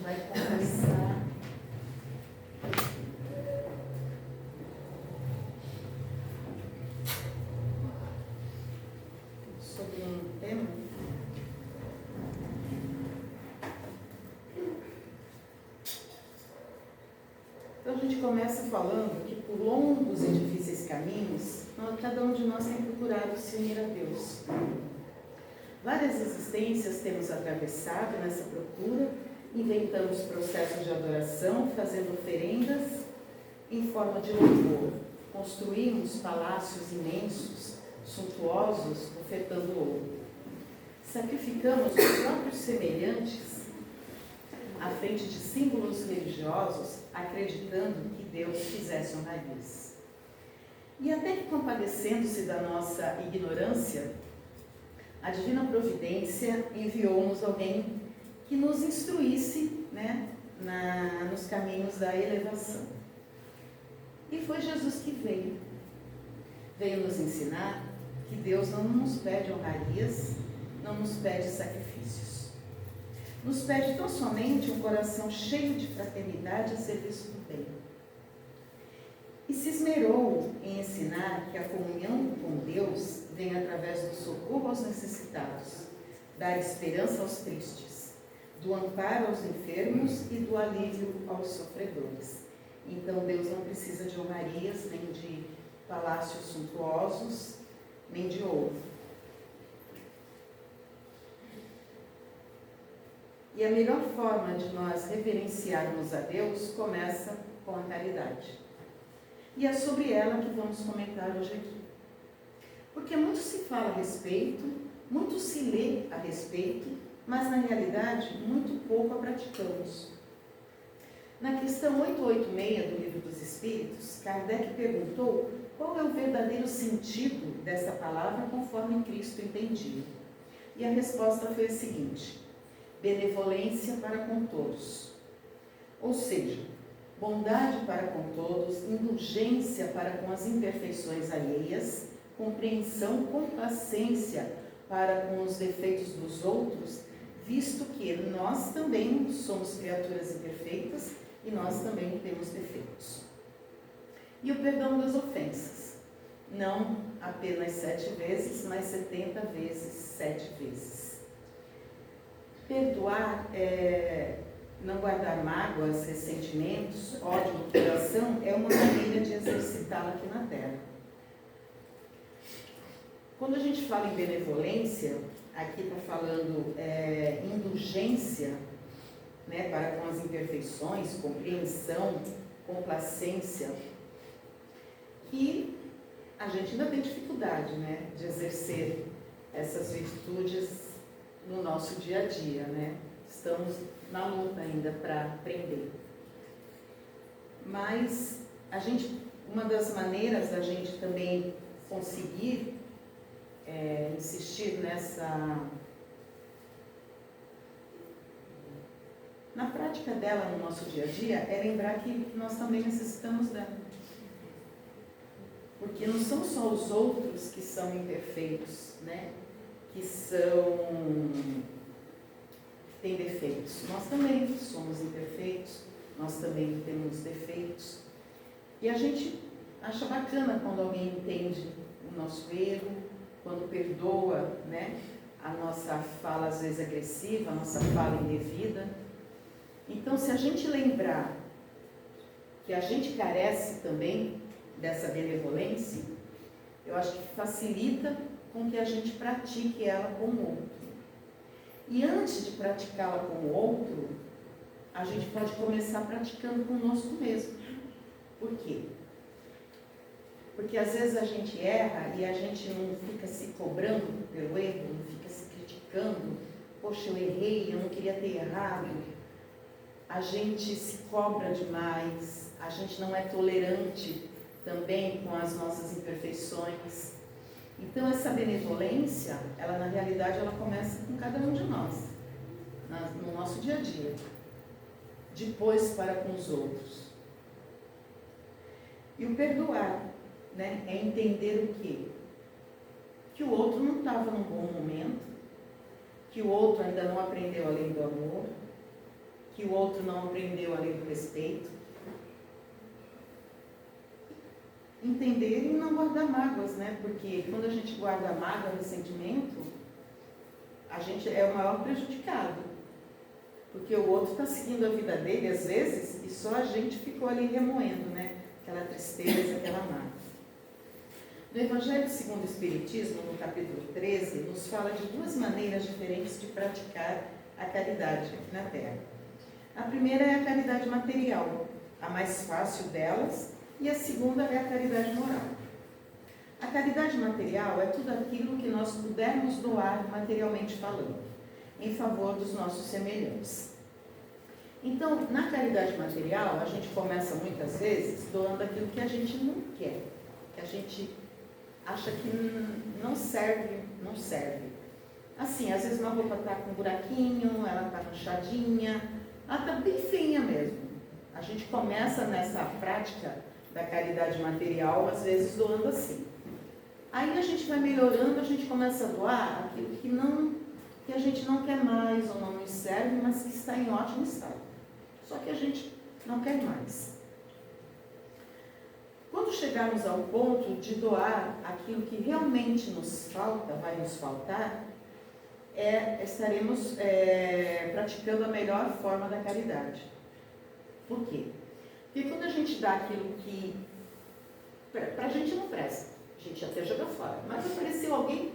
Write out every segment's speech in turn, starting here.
vai conversar sobre um tema. Então a gente começa falando que por longos e difíceis caminhos, cada um de nós tem procurado se unir a Deus. Várias existências temos atravessado nessa procura, inventamos processos de adoração, fazendo oferendas em forma de louvor. Construímos palácios imensos, suntuosos, ofertando ouro. Sacrificamos os próprios semelhantes à frente de símbolos religiosos, acreditando que Deus fizesse honrarias. E até que, compadecendo-se da nossa ignorância, a Divina Providência enviou-nos alguém que nos instruísse, nos caminhos da elevação. E foi Jesus que veio. Veio nos ensinar que Deus não nos pede honrarias, não nos pede sacrifícios. Nos pede tão somente um coração cheio de fraternidade a serviço do bem. E se esmerou em ensinar que a comunhão com Deus vem através do socorro aos necessitados, dar esperança aos tristes, do amparo aos enfermos e do alívio aos sofredores. Então Deus não precisa de honrarias, nem de palácios suntuosos, nem de ouro. E a melhor forma de nós reverenciarmos a Deus começa com a caridade. E é sobre ela que vamos comentar hoje aqui. Porque muito se fala a respeito, muito se lê a respeito, mas na realidade muito pouco a praticamos. Na questão 886 do Livro dos Espíritos, Kardec perguntou qual é o verdadeiro sentido dessa palavra conforme Cristo entendia. E a resposta foi a seguinte: benevolência para com todos. Ou seja, bondade para com todos, indulgência para com as imperfeições alheias, compreensão, complacência para com os defeitos dos outros, visto que nós também somos criaturas imperfeitas e nós também temos defeitos. E o perdão das ofensas, não apenas 7 vezes, mas 70 vezes, 7 vezes. Perdoar não guardar mágoas, ressentimentos, ódio no coração é uma maneira de exercitá-la aqui na Terra. Quando a gente fala em benevolência, aqui está falando indulgência, para com as imperfeições, compreensão, complacência, que a gente ainda tem dificuldade, de exercer essas virtudes no nosso dia a dia, Estamos na luta ainda para aprender. Mas uma das maneiras da gente também conseguir insistir na prática dela no nosso dia a dia é lembrar que nós também necessitamos dela. Porque não são só os outros que são imperfeitos, que têm defeitos. Nós também somos imperfeitos, nós também temos defeitos. E a gente acha bacana quando alguém entende o nosso erro, quando perdoa, a nossa fala às vezes agressiva, a nossa fala indevida. Então, se a gente lembrar que a gente carece também dessa benevolência, eu acho que facilita com que a gente pratique ela com o outro. E antes de praticá-la com o outro, a gente pode começar praticando conosco mesmo. Por quê? Porque às vezes a gente erra e a gente não fica se cobrando pelo erro, não fica se criticando. Poxa, eu errei, eu não queria ter errado. A gente se cobra demais, a gente não é tolerante também com as nossas imperfeições. Então essa benevolência, ela na realidade ela começa com cada um de nós, no nosso dia a dia, depois para com os outros. E o perdoar, é entender o quê? Que o outro não estava num bom momento, que o outro ainda não aprendeu a lei do amor, que que o outro não aprendeu a lei do respeito. Entender e não guardar mágoas, né? Porque quando a gente guarda mágoa, ressentimento, a gente é o maior prejudicado. Porque o outro está seguindo a vida dele, às vezes, e só a gente ficou ali remoendo, né? Aquela tristeza, aquela mágoa. No Evangelho segundo o Espiritismo, no capítulo 13, nos fala de duas maneiras diferentes de praticar a caridade aqui na Terra. A primeira é a caridade material, a mais fácil delas, e a segunda é a caridade moral. A caridade material é tudo aquilo que nós pudermos doar materialmente falando, em favor dos nossos semelhantes. Então, na caridade material, a gente começa muitas vezes doando aquilo que a gente não quer, que a gente acha que não serve. Assim, às vezes uma roupa está com um buraquinho, ela está manchadinha, ela está bem feinha mesmo. A gente começa nessa prática da caridade material, às vezes doando assim. Aí a gente vai melhorando, a gente começa a doar aquilo que a gente não quer mais ou não nos serve, mas que está em ótimo estado. Só que a gente não quer mais. Quando chegarmos ao ponto de doar aquilo que realmente nos falta, vai nos faltar, estaremos praticando a melhor forma da caridade. Por quê? Porque quando a gente dá aquilo que pra gente não presta, a gente até joga fora, mas apareceu alguém,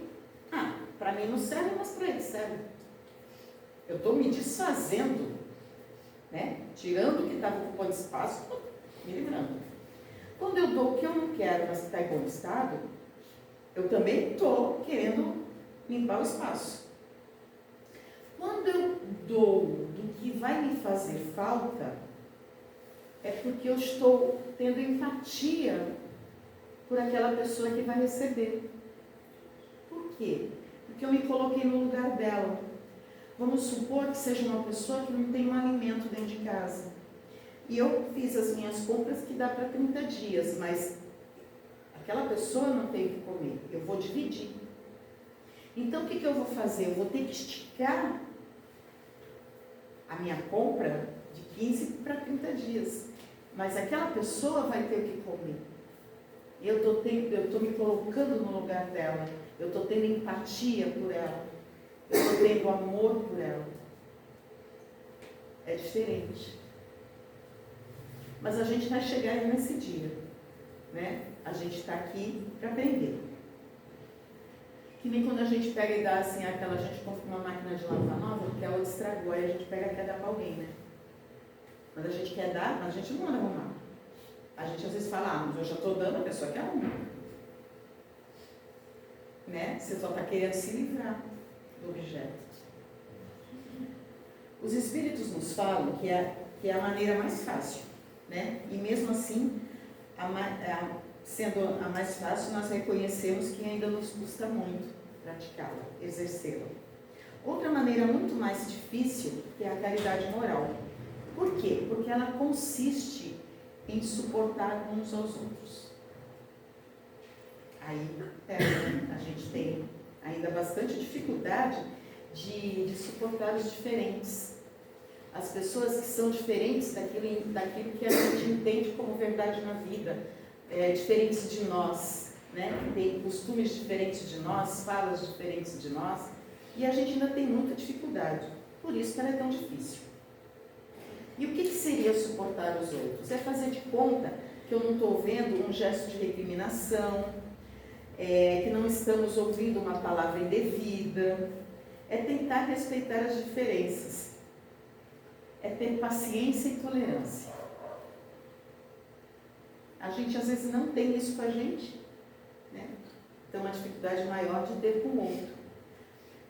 para mim não serve, mas para ele serve. Eu estou me desfazendo, né? Tirando o que estava ocupando espaço, me livrando. Quando eu dou o que eu não quero, mas que está em bom estado, eu também estou querendo limpar o espaço. Quando eu dou do que vai me fazer falta, é porque eu estou tendo empatia por aquela pessoa que vai receber. Por quê? Porque eu me coloquei no lugar dela. Vamos supor que seja uma pessoa que não tem um alimento dentro de casa. E eu fiz as minhas compras que dá para 30 dias, mas aquela pessoa não tem o que comer. Eu vou dividir. Então, o que eu vou fazer? Eu vou ter que esticar a minha compra de 15 para 30 dias. Mas aquela pessoa vai ter o que comer. Eu estou me colocando no lugar dela. Eu estou tendo empatia por ela. Eu estou tendo amor por ela. É diferente. Mas a gente vai chegar aí nesse dia, né? A gente está aqui para aprender. Que nem quando a gente pega e dá assim, a gente compra uma máquina de lavar nova, porque a outra estragou, aí a gente pega e quer dar para alguém, né? Mas a gente quer dar, mas a gente não manda arrumar. A gente às vezes fala, mas eu já estou dando, a pessoa quer arrumar. Né? Você só está querendo se livrar do objeto. Os espíritos nos falam que é a maneira mais fácil, né? E mesmo assim, sendo a mais fácil, nós reconhecemos que ainda nos custa muito praticá-la, exercê-la. Outra maneira muito mais difícil é a caridade moral. Por quê? Porque ela consiste em suportar uns aos outros. Aí a gente tem ainda bastante dificuldade de suportar os diferentes. As pessoas que são diferentes daquilo que a gente entende como verdade na vida, diferentes de nós, né? Que tem costumes diferentes de nós, falas diferentes de nós, e a gente ainda tem muita dificuldade. Por isso que ela é tão difícil. E o que seria suportar os outros? É fazer de conta que eu não estou vendo um gesto de recriminação, que não estamos ouvindo uma palavra indevida, é tentar respeitar as diferenças, é ter paciência e tolerância. A gente às vezes não tem isso com a gente, né? Então uma dificuldade maior de ter com o outro,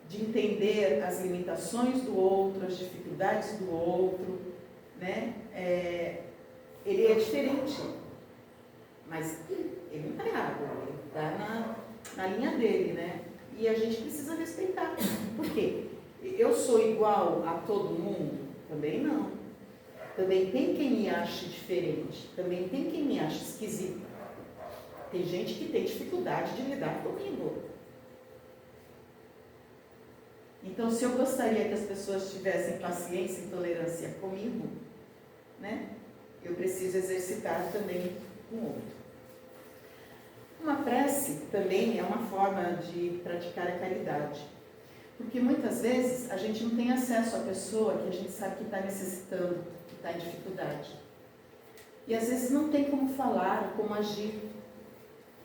de entender as limitações do outro, as dificuldades do outro, né? Ele é diferente, mas ele não está errado, ele está na linha dele, né? E a gente precisa respeitar. Por quê? Eu sou igual a todo mundo? Também não. Também tem quem me ache diferente, também tem quem me ache esquisito. Tem gente que tem dificuldade de lidar comigo. Então, se eu gostaria que as pessoas tivessem paciência e tolerância comigo, né, eu preciso exercitar também com o outro. Uma prece também é uma forma de praticar a caridade. Porque muitas vezes a gente não tem acesso à pessoa que a gente sabe que está necessitando, que está em dificuldade. E às vezes não tem como falar, como agir.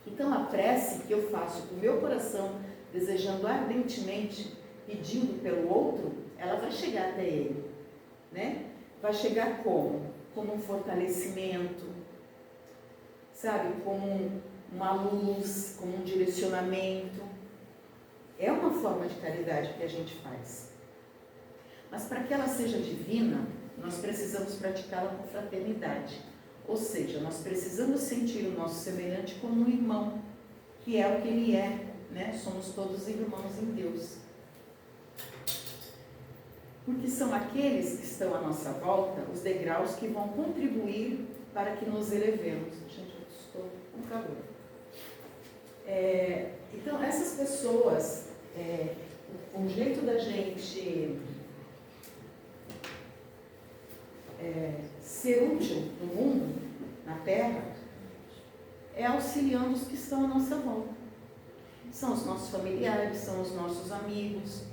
Então a prece que eu faço com o meu coração, desejando ardentemente, pedindo pelo outro, ela vai chegar até ele, né? Vai chegar como? Como um fortalecimento, sabe? Como uma luz, como um direcionamento. É uma forma de caridade que a gente faz. Mas para que ela seja divina, nós precisamos praticá-la com fraternidade. Ou seja, nós precisamos sentir o nosso semelhante como um irmão, que é o que ele é, né? Somos todos irmãos em Deus. Porque são aqueles que estão à nossa volta, os degraus que vão contribuir para que nos elevemos. Gente, eu estou com calor. Então, essas pessoas, um jeito da gente ser útil no mundo, na Terra, é auxiliando os que estão à nossa volta. São os nossos familiares, são os nossos amigos,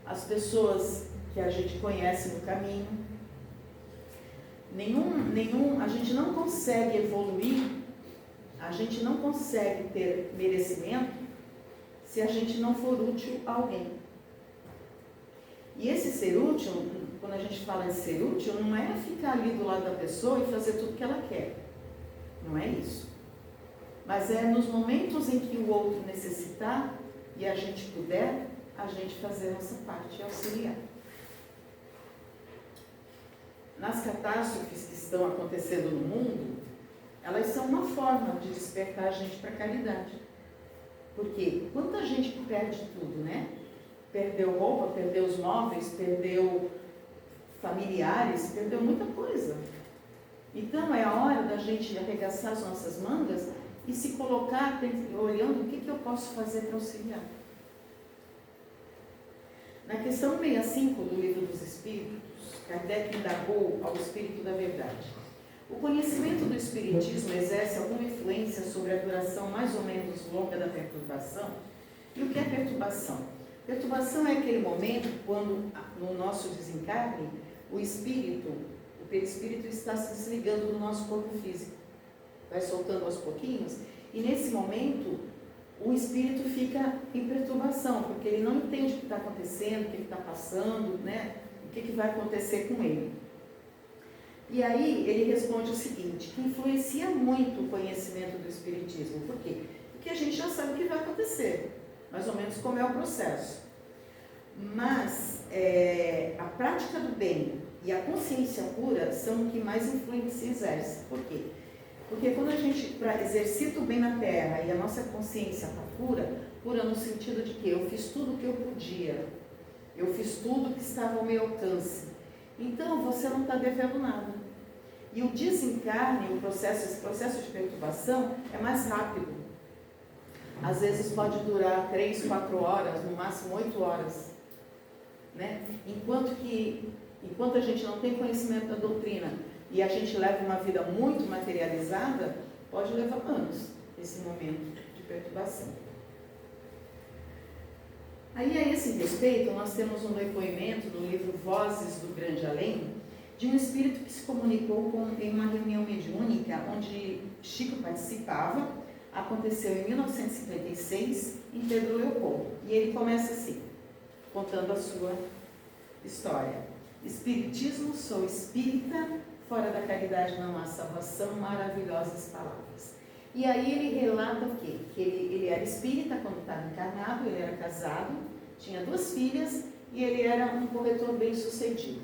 as pessoas que a gente conhece no caminho. A gente não consegue evoluir, a gente não consegue ter merecimento se a gente não for útil a alguém. E esse ser útil, quando a gente fala em ser útil, não é ficar ali do lado da pessoa e fazer tudo que ela quer. Não é isso. Mas é nos momentos em que o outro necessitar e a gente puder, a gente fazer a nossa parte e auxiliar. Nas catástrofes que estão acontecendo no mundo, elas são uma forma de despertar a gente para a caridade. Porque quanta gente perde tudo, né? Perdeu roupa, perdeu os móveis, perdeu familiares, perdeu muita coisa. Então é a hora da gente arregaçar as nossas mangas e se colocar olhando o que eu posso fazer para auxiliar. Na questão 65 do Livro dos Espíritos, Kardec indagou ao Espírito da Verdade: o conhecimento do Espiritismo exerce alguma influência sobre a duração mais ou menos longa da perturbação? E o que é perturbação? Perturbação é aquele momento quando, no nosso desencarne, o perispírito está se desligando do nosso corpo físico. Vai soltando aos pouquinhos, e nesse momento o espírito fica em perturbação, porque ele não entende o que está acontecendo, o que está passando, né? O que vai acontecer com ele. E aí ele responde o seguinte, que influencia muito o conhecimento do Espiritismo. Por quê? Porque a gente já sabe o que vai acontecer, mais ou menos como é o processo. Mas a prática do bem e a consciência pura são o que mais influência exerce. Por quê? Porque quando a gente exercita o bem na Terra e a nossa consciência está pura no sentido de que eu fiz tudo o que eu podia, eu fiz tudo que estava ao meu alcance, então você não está devendo nada. E o desencarne, esse processo de perturbação é mais rápido. Às vezes pode durar 3, 4 horas, no máximo 8 horas. Né? Enquanto a gente não tem conhecimento da doutrina e a gente leva uma vida muito materializada, pode levar anos esse momento de perturbação. Aí, a esse respeito, nós temos um depoimento no livro Vozes do Grande Além, de um espírito que se comunicou em uma reunião mediúnica, onde Chico participava, aconteceu em 1956, em Pedro Leopoldo. E ele começa assim, contando a sua história. Espiritismo, sou espírita, fora da caridade não há salvação, maravilhosas palavras. E aí ele relata o quê? Que ele era espírita quando estava encarnado, ele era casado, tinha 2 filhas e ele era um corretor bem sucedido.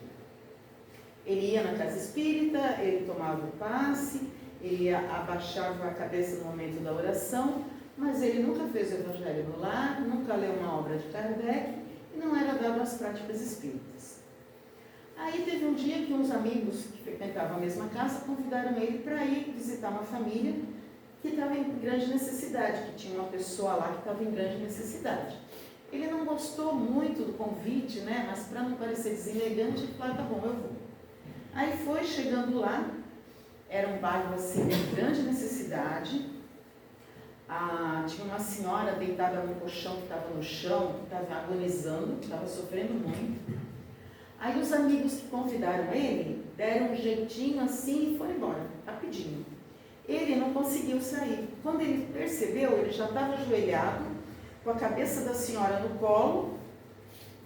Ele ia na casa espírita, ele tomava o passe, ele abaixava a cabeça no momento da oração, mas ele nunca fez o evangelho no lar, nunca leu uma obra de Kardec e não era dado às práticas espíritas. Aí teve um dia que uns amigos que frequentavam a mesma casa convidaram ele para ir visitar uma família que estava em grande necessidade, que tinha uma pessoa lá que estava em grande necessidade. Ele não gostou muito do convite, né? Mas para não parecer deselegante, ele falou, tá bom, eu vou. Aí foi, chegando lá, era um bairro assim de grande necessidade. Tinha uma senhora deitada no colchão, que estava no chão, que estava agonizando, que estava sofrendo muito. Aí os amigos que convidaram ele, deram um jeitinho assim e foram embora, rapidinho. Ele não conseguiu sair. Quando ele percebeu, ele já estava ajoelhado, com a cabeça da senhora no colo,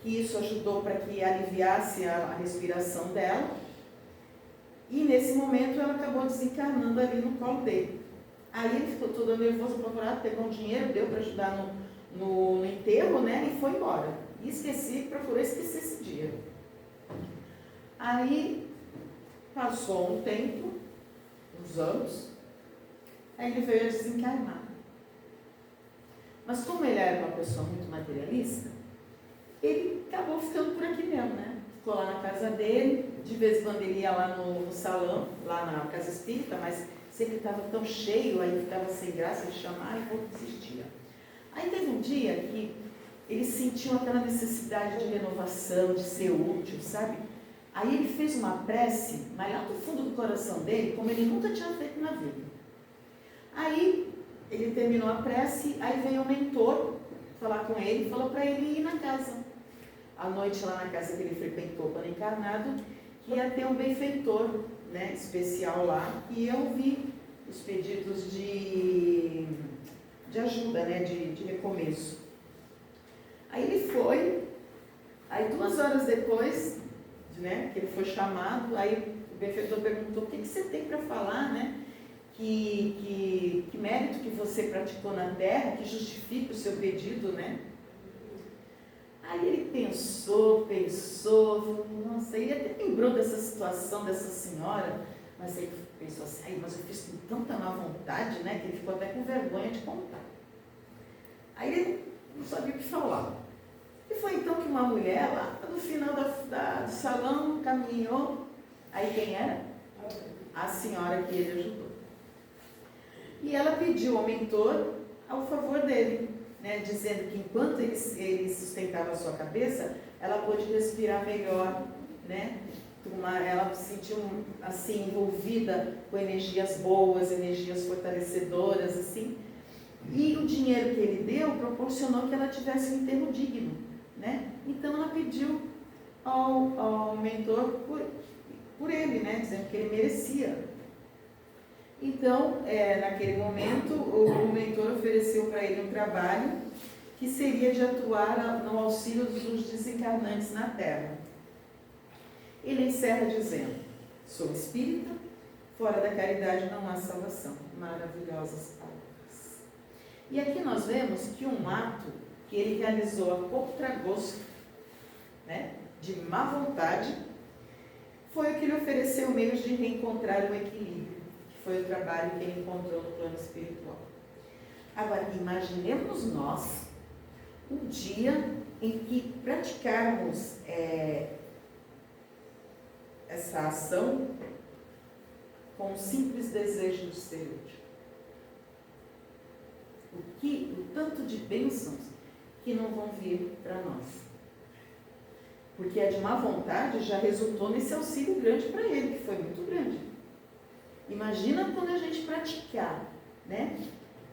que isso ajudou para que aliviasse a respiração dela. E nesse momento ela acabou desencarnando ali no colo dele. Aí ele ficou todo nervoso, apavorado, pegou um dinheiro, deu para ajudar no enterro, né? E foi embora. E procurou esquecer esse dia. Aí passou um tempo, uns anos, aí ele veio a desencarnar. Mas como ele era uma pessoa muito materialista, ele acabou ficando por aqui mesmo, né? Ficou lá na casa dele, de vez em quando ele ia lá no salão, lá na casa espírita, mas sempre estava tão cheio, aí ficava sem graça de chamar e pouco desistia. Aí teve um dia que ele sentiu aquela necessidade de renovação, de ser útil, sabe? Aí ele fez uma prece, mas lá do fundo do coração dele, como ele nunca tinha feito na vida. Aí ele terminou a prece, aí veio o mentor falar com ele, falou para ele ir na casa. À noite lá na casa que ele frequentou quando encarnado, que ia ter um benfeitor, né, especial lá, que ia ouvir os pedidos de ajuda, né, de recomeço. Aí ele foi, aí 2 horas depois, né, que ele foi chamado, aí o benfeitor perguntou, o que você tem para falar, né, que mérito que você praticou na Terra, que justifica o seu pedido, né? Aí ele pensou, nossa, ele até lembrou dessa situação dessa senhora, mas ele pensou assim, mas eu fiz com tanta má vontade, né, que ele ficou até com vergonha de contar. Aí ele não sabia o que falar. E foi então que uma mulher lá no final do salão caminhou. Aí quem era? A senhora que ele ajudou. E ela pediu ao mentor ao favor dele, né, dizendo que enquanto ele sustentava a sua cabeça, ela pôde respirar melhor, né? Ela se sentiu assim envolvida com energias boas, energias fortalecedoras, assim. E o dinheiro que ele deu proporcionou que ela tivesse um enterro digno, né? Então ela pediu ao mentor por ele, né? Dizendo que ele merecia. Então, naquele momento, o mentor ofereceu para ele um trabalho que seria de atuar no auxílio dos desencarnantes na Terra. Ele encerra dizendo, sou espírita, fora da caridade não há salvação. Maravilhosas palavras. E aqui nós vemos que um ato que ele realizou a contragosto, né, de má vontade, foi o que lhe ofereceu meios de reencontrar o equilíbrio, que foi o trabalho que ele encontrou no plano espiritual. Agora, imaginemos nós um dia em que praticarmos essa ação com o simples desejo de ser útil. O tanto de bênçãos que não vão vir para nós. Porque a de má vontade já resultou nesse auxílio grande para ele, que foi muito grande. Imagina quando a gente praticar, né?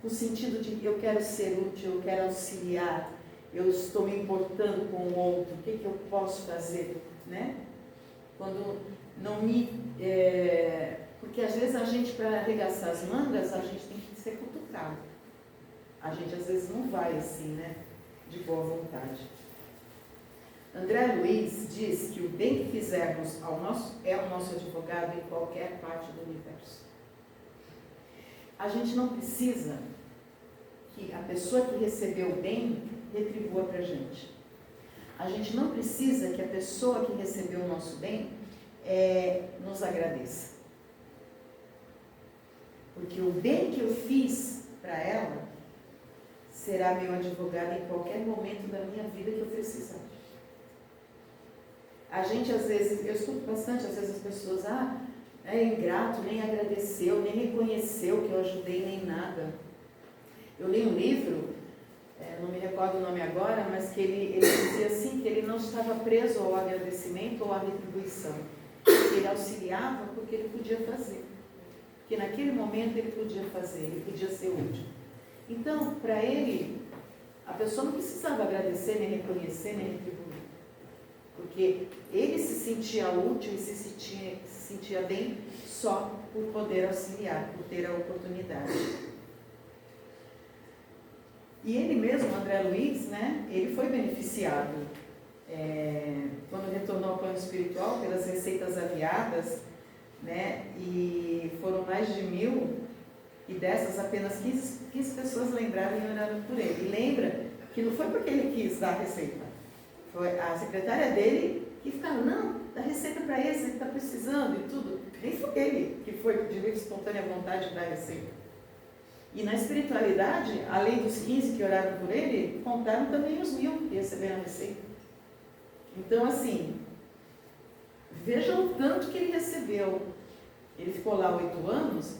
No sentido de eu quero ser útil, eu quero auxiliar, eu estou me importando com o outro, o que eu posso fazer, né? Quando não me... porque às vezes a gente, para arregaçar as mangas, a gente tem que ser cutucado. A gente às vezes não vai assim, né? De boa vontade. André Luiz diz que o bem que fizermos é o nosso advogado em qualquer parte do universo. A gente não precisa que a pessoa que recebeu o bem retribua para a gente. A gente não precisa que a pessoa que recebeu o nosso bem nos agradeça. Porque o bem que eu fiz para ela será meu advogado em qualquer momento da minha vida que eu precisar. A gente, às vezes, eu escuto bastante, às vezes as pessoas, é ingrato, nem agradeceu, nem reconheceu que eu ajudei, nem nada. Eu li um livro não me recordo o nome agora, mas que ele dizia assim, que ele não estava preso ao agradecimento ou à retribuição. Ele auxiliava porque ele podia fazer. Porque naquele momento ele podia fazer, ele podia ser útil. Então, para ele, a pessoa não precisava agradecer, nem reconhecer, nem retribuir. Porque ele se sentia útil e se sentia bem só por poder auxiliar, por ter a oportunidade. E ele mesmo, André Luiz, né, ele foi beneficiado quando retornou ao plano espiritual pelas receitas aviadas, né, e foram mais de 1.000, e dessas apenas 15 pessoas lembraram e oraram por ele. E lembra que não foi porque ele quis dar a receita, foi a secretária dele que ficava, não, dá receita para esse, ele está precisando e tudo. Nem foi ele que foi de livre espontânea vontade de dar a receita. E na espiritualidade, além dos 15 que oraram por ele, contaram também os 1.000 que receberam a receita. Então, assim, vejam o tanto que ele recebeu. Ele ficou lá 8 anos,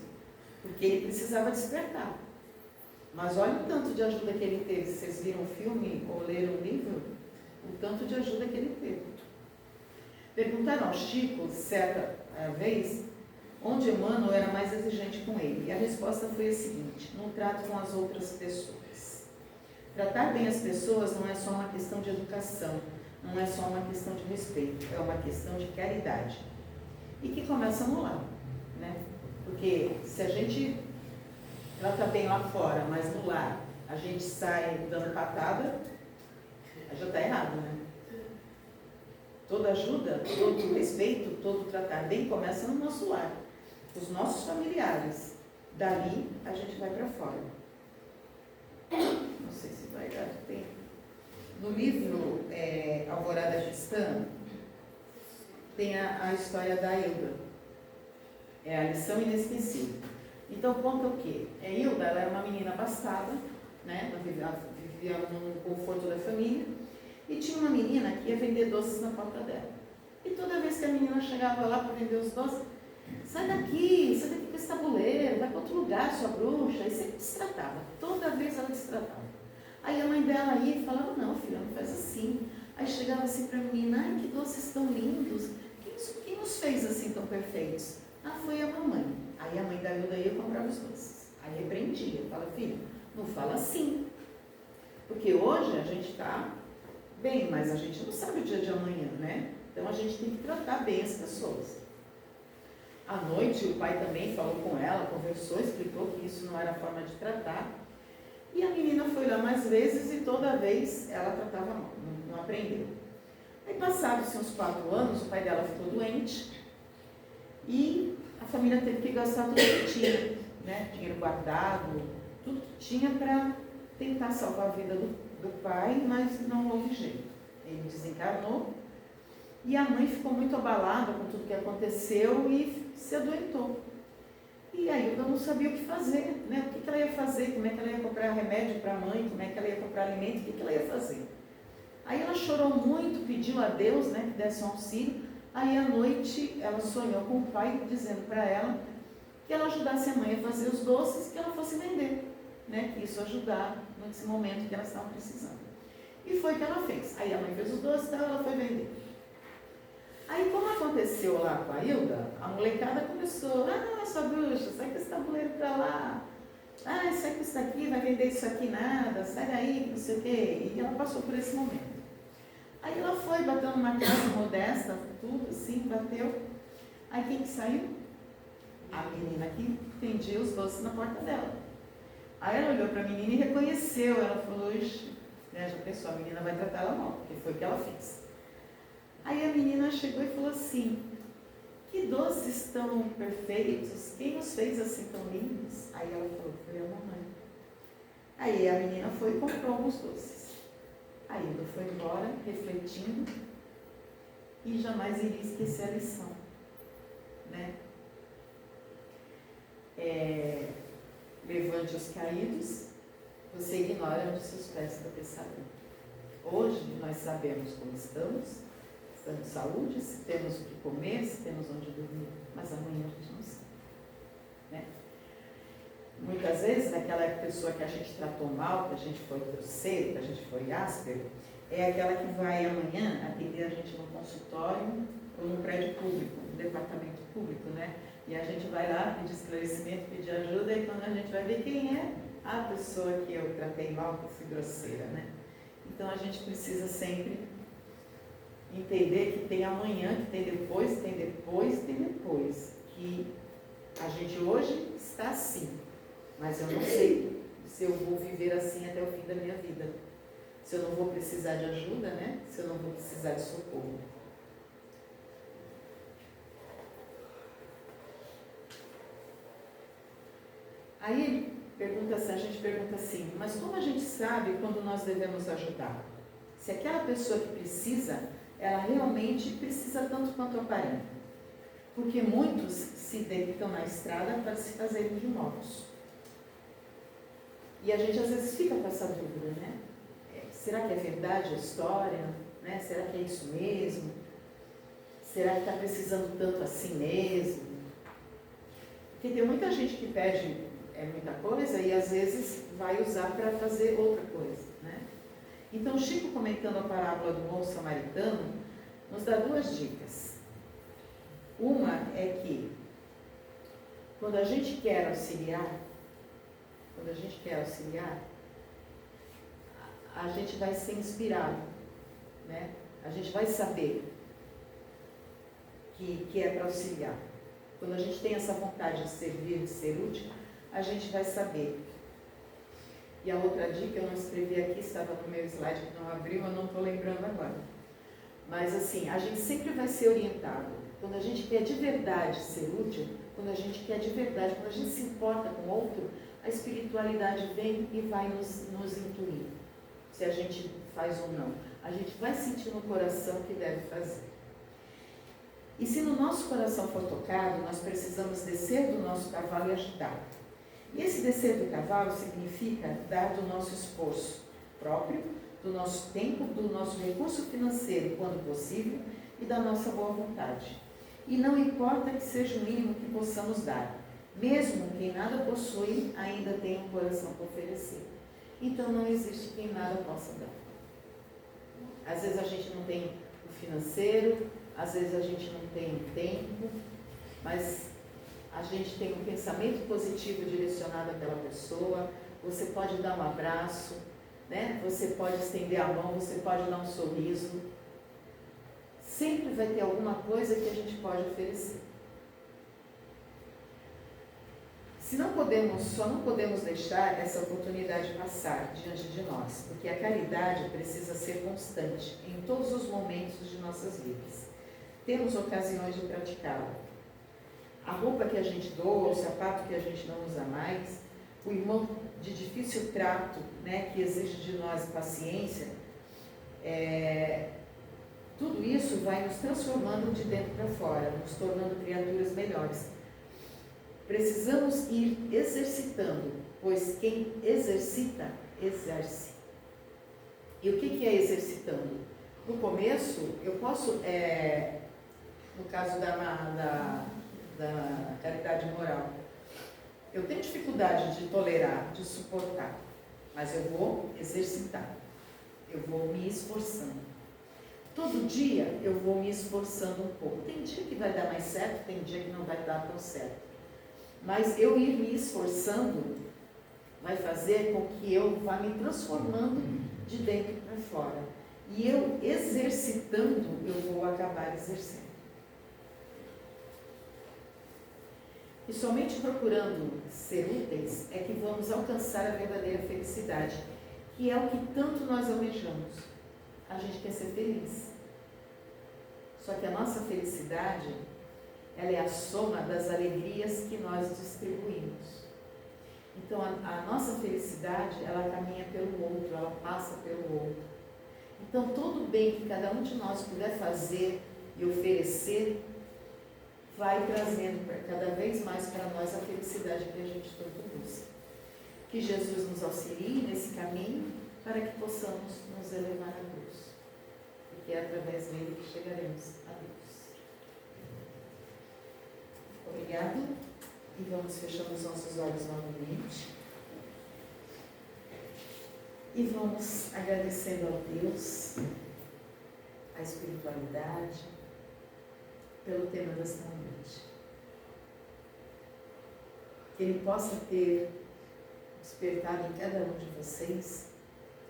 porque ele precisava despertar. Mas olha o tanto de ajuda que ele teve. Se vocês viram o filme ou leram o livro, o tanto de ajuda que ele teve. Perguntaram ao Chico, certa vez, onde Emmanuel era mais exigente com ele. E a resposta foi a seguinte: no trato com as outras pessoas. Tratar bem as pessoas não é só uma questão de educação, não é só uma questão de respeito, é uma questão de caridade. E que começa no lar, né? Porque se a gente trata bem lá fora, mas no lar a gente sai dando patada, aí já está errado, né? Toda ajuda, todo respeito, todo tratar bem começa no nosso lar, os nossos familiares. Dali a gente vai para fora. Não sei se vai dar tempo. No livro Alvorada Cristã, tem a história da Hilda. É a lição inesquecível. Então conta o quê? Hilda, ela era uma menina abastada, né? Ela vivia no conforto da família. E tinha uma menina que ia vender doces na porta dela. E toda vez que a menina chegava lá para vender os doces, sai daqui com esse tabuleiro, vai para outro lugar, sua bruxa. E sempre destratava. Toda vez ela destratava. Aí a mãe dela ia e falava, não, filha, não faz assim. Aí chegava assim para a menina, ai, que doces tão lindos. Quem nos fez assim tão perfeitos? Ah, foi a mamãe. Aí a mãe da Hilda ia comprar os doces. Aí repreendia, fala, filha, não fala assim. Porque hoje a gente está bem, mas a gente não sabe o dia de amanhã, né? Então a gente tem que tratar bem as pessoas. À noite o pai também falou com ela, conversou, explicou que isso não era a forma de tratar. E a menina foi lá mais vezes e toda vez ela tratava mal, não aprendeu. Aí passados uns 4 anos, o pai dela ficou doente e a família teve que gastar tudo que tinha, né? Dinheiro guardado, tudo que tinha para tentar salvar a vida do pai, mas não houve jeito. Ele desencarnou e a mãe ficou muito abalada com tudo que aconteceu e se adoentou. E a Hilda não sabia o que fazer, né? O que ela ia fazer, como é que ela ia comprar remédio para a mãe, como é que ela ia comprar alimento, o que ela ia fazer. Aí ela chorou muito, pediu a Deus, né, que desse um auxílio. Aí à noite ela sonhou com o pai dizendo para ela que ela ajudasse a mãe a fazer os doces, que ela fosse vender, né? Que isso ajudar nesse momento que elas estavam precisando. E foi o que ela fez. Aí a mãe fez os doces e ela foi vender. Aí como aconteceu lá com a Hilda, a molecada começou, sua bruxa, sai com esse tabuleiro para lá. Sai com isso daqui, vai vender isso aqui nada, sai daí, não sei o quê. E ela passou por esse momento. Aí ela foi, bateu numa casa modesta, tudo assim, bateu. Aí quem que saiu? A menina que vendia os doces na porta dela. Aí ela olhou para a menina e reconheceu. Ela falou, ixi, né, já pensou, a menina vai tratar ela mal, porque foi o que ela fez. Aí a menina chegou e falou assim, que doces tão perfeitos, quem os fez assim tão lindos? Aí ela falou, foi a mamãe. Aí a menina foi e comprou alguns doces. A Hilda foi embora, refletindo, e jamais iria esquecer a lição, né? Levante os caídos, você ignora onde seus pés tropeçarão. Hoje nós sabemos como estamos de saúde, se temos o que comer, se temos onde dormir, mas amanhã a gente não sabe, né? Muitas vezes, naquela pessoa que a gente tratou mal, que a gente foi grosseiro, que a gente foi áspero, é aquela que vai amanhã atender a gente no consultório ou no prédio público, no departamento público, né? E a gente vai lá pedir esclarecimento, pedir ajuda, e quando a gente vai ver quem é a pessoa que eu tratei mal, que eu fui grosseira, né? Então a gente precisa sempre entender que tem amanhã, que tem depois, tem depois, tem depois. Que a gente hoje está assim, mas eu não sei se eu vou viver assim até o fim da minha vida. Se eu não vou precisar de ajuda, né? Se eu não vou precisar de socorro. Aí pergunta assim, a gente pergunta assim, mas como a gente sabe quando nós devemos ajudar? Se aquela pessoa que precisa, ela realmente precisa tanto quanto aparenta. Porque muitos se deitam na estrada para se fazerem de mortos. E a gente às vezes fica com essa dúvida, né? Será que é verdade a história? Né? Será que é isso mesmo? Será que está precisando tanto assim mesmo? Porque tem muita gente que pede muita coisa e às vezes vai usar para fazer outra coisa, né? Então, Chico, comentando a parábola do bom samaritano, nos dá duas dicas. Uma é que, quando a gente quer auxiliar, a gente vai ser inspirado, né? A gente vai saber que é para auxiliar. Quando a gente tem essa vontade de servir, de ser útil, a gente vai saber. E a outra dica, eu não escrevi aqui, estava no meu slide que não abriu, eu não estou lembrando agora. Mas assim, a gente sempre vai ser orientado. Quando a gente quer de verdade ser útil, quando a gente quer de verdade, quando a gente se importa com o outro, a espiritualidade vem e vai nos intuir. Se a gente faz ou não. A gente vai sentir no coração que deve fazer. E se no nosso coração for tocado, nós precisamos descer do nosso cavalo e ajudar. E esse descer do cavalo significa dar do nosso esforço próprio, do nosso tempo, do nosso recurso financeiro, quando possível, e da nossa boa vontade. E não importa que seja o mínimo que possamos dar, mesmo quem nada possui ainda tem um coração para oferecer. Então não existe quem nada possa dar. Às vezes a gente não tem o financeiro, às vezes a gente não tem o tempo, mas a gente tem um pensamento positivo direcionado àquela pessoa. Você pode dar um abraço, né? Você pode estender a mão, você pode dar um sorriso. Sempre vai ter alguma coisa que a gente pode oferecer. Só não podemos deixar essa oportunidade passar diante de nós, porque a caridade precisa ser constante em todos os momentos de nossas vidas. Temos ocasiões de praticá-la. A roupa que a gente doa, o sapato que a gente não usa mais, o irmão de difícil trato, né, que exige de nós paciência, tudo isso vai nos transformando de dentro para fora, nos tornando criaturas melhores. Precisamos ir exercitando, pois quem exercita, exerce. E o que é exercitando? No começo, eu posso, no caso da caridade moral, eu tenho dificuldade de tolerar, de suportar, mas eu vou exercitar, eu vou me esforçando. Todo dia eu vou me esforçando um pouco. Tem dia que vai dar mais certo, tem dia que não vai dar tão certo. Mas eu ir me esforçando vai fazer com que eu vá me transformando de dentro para fora. E eu exercitando, eu vou acabar exercendo. E somente procurando ser úteis é que vamos alcançar a verdadeira felicidade, que é o que tanto nós almejamos. A gente quer ser feliz. Só que a nossa felicidade, ela é a soma das alegrias que nós distribuímos. Então, a nossa felicidade, ela caminha pelo outro, ela passa pelo outro. Então, todo bem que cada um de nós puder fazer e oferecer, vai trazendo cada vez mais para nós a felicidade que a gente tanto busca. Que Jesus nos auxilie nesse caminho para que possamos nos elevar à luz. Porque é através dele que chegaremos a Deus. Obrigada. E vamos fechando os nossos olhos novamente. E vamos agradecendo a Deus, a espiritualidade, pelo tema desta noite. Que Ele possa ter despertado em cada um de vocês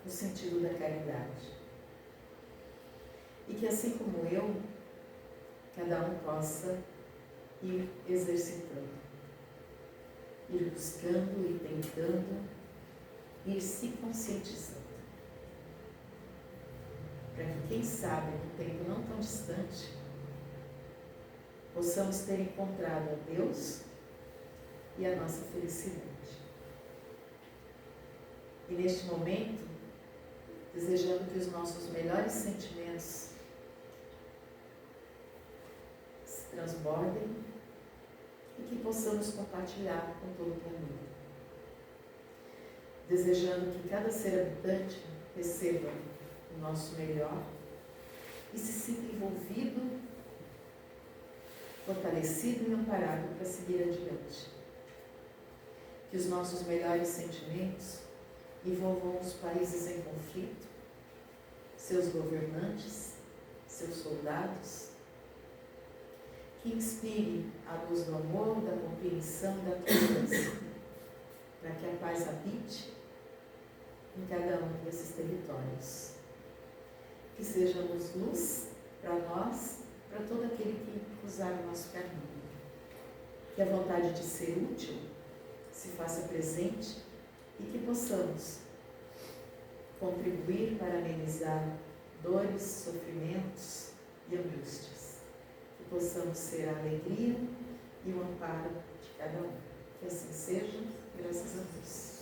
o sentido da caridade. E que assim como eu, cada um possa ir exercitando, ir buscando, ir tentando, ir se conscientizando. Para que, quem sabe, num tempo não tão distante, possamos ter encontrado a Deus e a nossa felicidade. E neste momento, desejando que os nossos melhores sentimentos se transbordem e que possamos compartilhar com todo o planeta. Desejando que cada ser habitante receba o nosso melhor e se sinta envolvido, fortalecido e amparado para seguir adiante. Que os nossos melhores sentimentos envolvam os países em conflito, seus governantes, seus soldados, que inspire a luz do amor, da compreensão e da tolerância, para que a paz habite em cada um desses territórios. Que sejamos luz para nós, para todo aquele que cruzar o nosso caminho. Que a vontade de ser útil se faça presente e que possamos contribuir para amenizar dores, sofrimentos e angústias. Que possamos ser a alegria e o amparo de cada um. Que assim seja, graças a Deus.